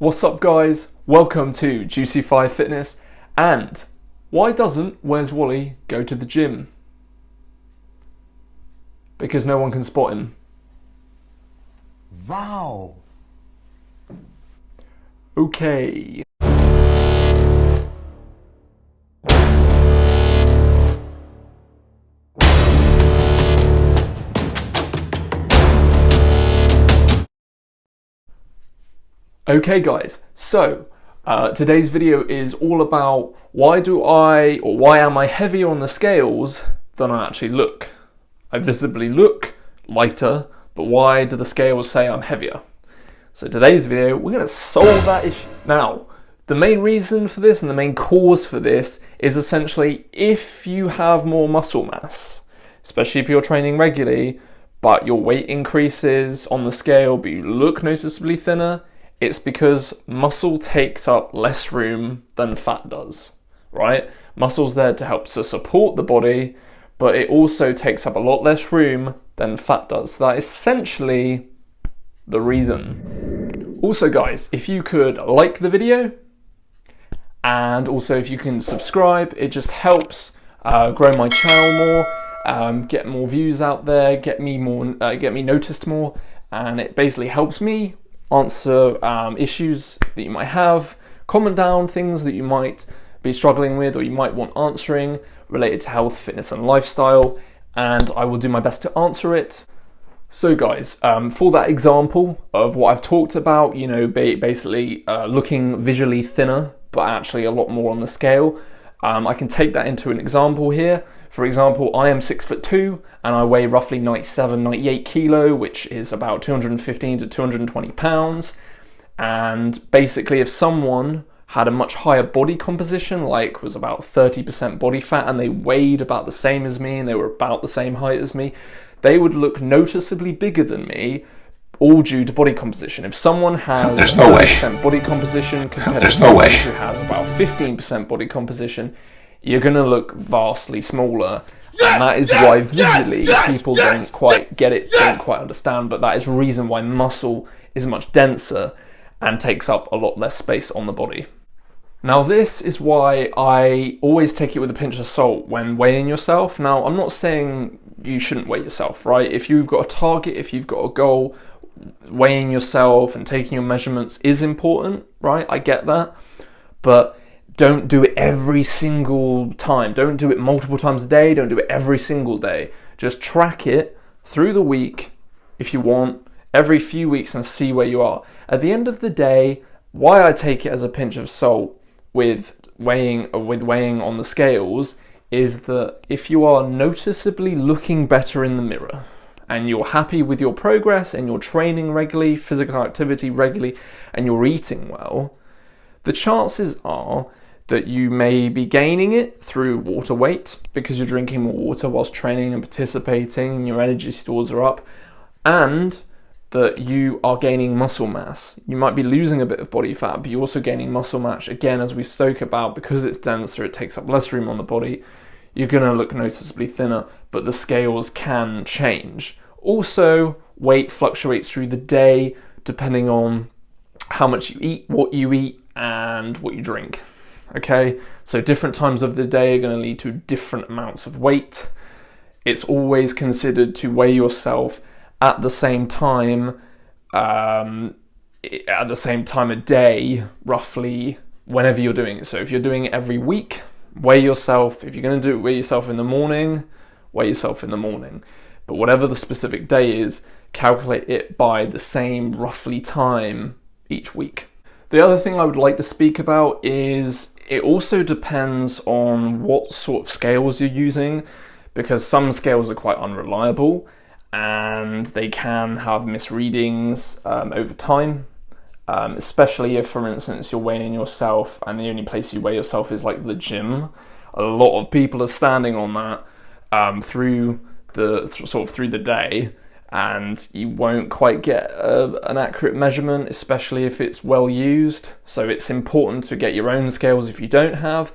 What's up guys, welcome to Juicy5 Fitness. And why doesn't Where's Wally go to the gym? Because no one can spot him. Wow. Okay. Okay guys, so today's video is all about why am I heavier on the scales than I actually look. I visibly look lighter, but why do the scales say I'm heavier? So today's video, we're going to solve that issue. Now, the main reason for this and the main cause for this is essentially if you have more muscle mass, especially if you're training regularly, but your weight increases on the scale, but you look noticeably thinner, it's because muscle takes up less room than fat does, right? Muscle's there to help to support the body, but it also takes up a lot less room than fat does. So that is essentially the reason. Also guys, if you could like the video, and also if you can subscribe, it just helps grow my channel more, get more views out there, get me noticed more, and it basically helps me answer issues that you might have, comment down things that you might be struggling with or you might want answering related to health, fitness and lifestyle, and I will do my best to answer it. So guys, for that example of what I've talked about, you know, basically looking visually thinner but actually a lot more on the scale, I can take that into an example here. For example, I am 6'2" and I weigh roughly 97, 98 kilo, which is about 215 to 220 pounds. And basically if someone had a much higher body composition, like was about 30% body fat, and they weighed about the same as me and they were about the same height as me, they would look noticeably bigger than me, all due to body composition. If someone has 30% body composition compared to someone who has about 15% body composition, you're going to look vastly smaller. And that is why visually people don't quite get it, don't quite understand, but that is the reason why muscle is much denser and takes up a lot less space on the body. Now this is why I always take it with a pinch of salt when weighing yourself. Now I'm not saying you shouldn't weigh yourself, right? If you've got a target, if you've got a goal, weighing yourself and taking your measurements is important, right? I get that, but don't do it every single time. Don't do it multiple times a day. Don't do it every single day. Just track it through the week if you want, every few weeks, and see where you are. At the end of the day, why I take it as a pinch of salt with weighing on the scales is that if you are noticeably looking better in the mirror and you're happy with your progress and you're training regularly, physical activity regularly, and you're eating well, the chances are that you may be gaining it through water weight because you're drinking more water whilst training and participating and your energy stores are up, and that you are gaining muscle mass. You might be losing a bit of body fat, but you're also gaining muscle mass. Again, as we spoke about, because it's denser, it takes up less room on the body, you're going to look noticeably thinner, but the scales can change. Also, weight fluctuates through the day depending on how much you eat, and what you drink. Okay, so different times of the day are going to lead to different amounts of weight. It's always considered to weigh yourself at the same time a day, roughly, whenever you're doing it. So if you're doing it every week, weigh yourself. If you're going to weigh yourself in the morning, weigh yourself in the morning. But whatever the specific day is, calculate it by the same roughly time each week. The other thing I would like to speak about is it also depends on what sort of scales you're using, because some scales are quite unreliable and they can have misreadings over time, especially if, for instance, you're weighing yourself and the only place you weigh yourself is like the gym. A lot of people are standing on that through the day, and you won't quite get an accurate measurement, especially if it's well used. So it's important to get your own scales if you don't have,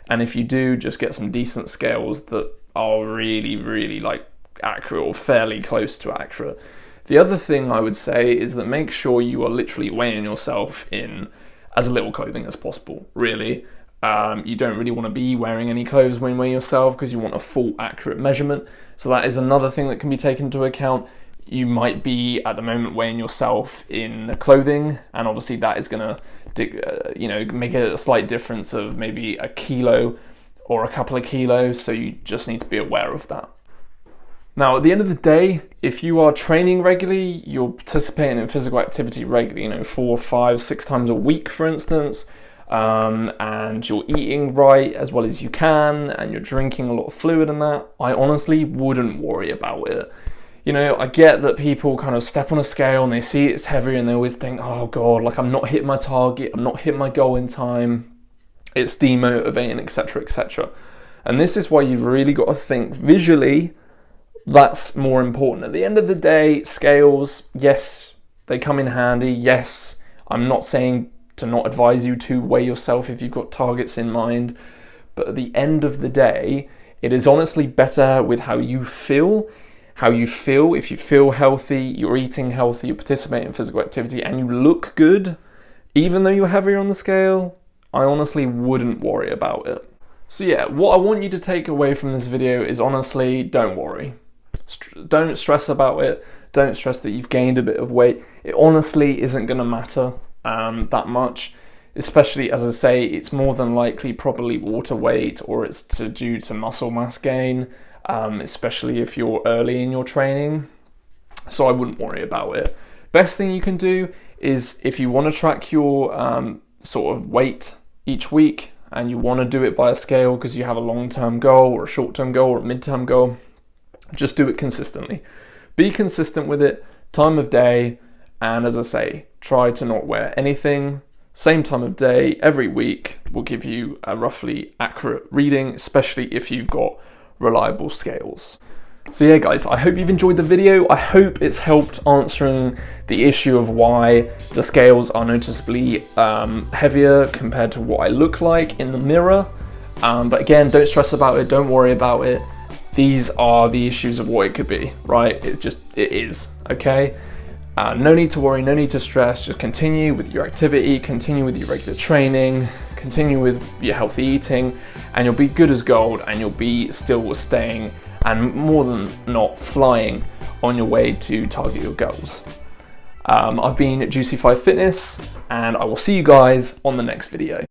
and if you do, just get some decent scales that are really, really like accurate or fairly close to accurate. The other thing I would say is that make sure you are literally weighing yourself in as little clothing as possible, really. You don't really want to be wearing any clothes when you weigh yourself because you want a full accurate measurement. So that is another thing that can be taken into account. You might be at the moment weighing yourself in clothing, and obviously that is going to make a slight difference of maybe a kilo or a couple of kilos, so you just need to be aware of that. Now, at the end of the day, if you are training regularly, you're participating in physical activity regularly, 4, 5, 6 times a week, for instance, and you're eating right as well as you can, and you're drinking a lot of fluid and that, I honestly wouldn't worry about it. I get that people kind of step on a scale and they see it's heavy and they always think, oh God, like I'm not hitting my target, I'm not hitting my goal in time, it's demotivating, etc., etc. And this is why you've really got to think visually. That's more important. At the end of the day, scales, yes, they come in handy. Yes, I'm not saying to not advise you to weigh yourself if you've got targets in mind. But at the end of the day, it is honestly better with how you feel. How you feel, if you feel healthy, you're eating healthy, you participate in physical activity, and you look good, even though you're heavier on the scale, I honestly wouldn't worry about it. So yeah, what I want you to take away from this video is honestly, don't worry. Don't stress about it. Don't stress that you've gained a bit of weight. It honestly isn't going to matter that much, especially, as I say, it's more than likely probably water weight, or it's due to muscle mass gain, especially if you're early in your training. So I wouldn't worry about it. Best thing you can do is, if you want to track your sort of weight each week and you want to do it by a scale because you have a long-term goal or a short-term goal or a mid-term goal, just do it consistently. Be consistent with it, time of day, and as I say, try to not wear anything. Same time of day every week will give you a roughly accurate reading, especially if you've got reliable scales. So yeah guys, I hope you've enjoyed the video. I hope it's helped answering the issue of why the scales are noticeably heavier compared to what I look like in the mirror. But again, don't stress about it, don't worry about it. These are the issues of what it could be, right? It is, okay? No need to worry, no need to stress, just continue with your activity, continue with your regular training, continue with your healthy eating, and you'll be good as gold, and you'll be still staying, and more than not, flying on your way to target your goals. I've been Juicy5 Fitness, and I will see you guys on the next video.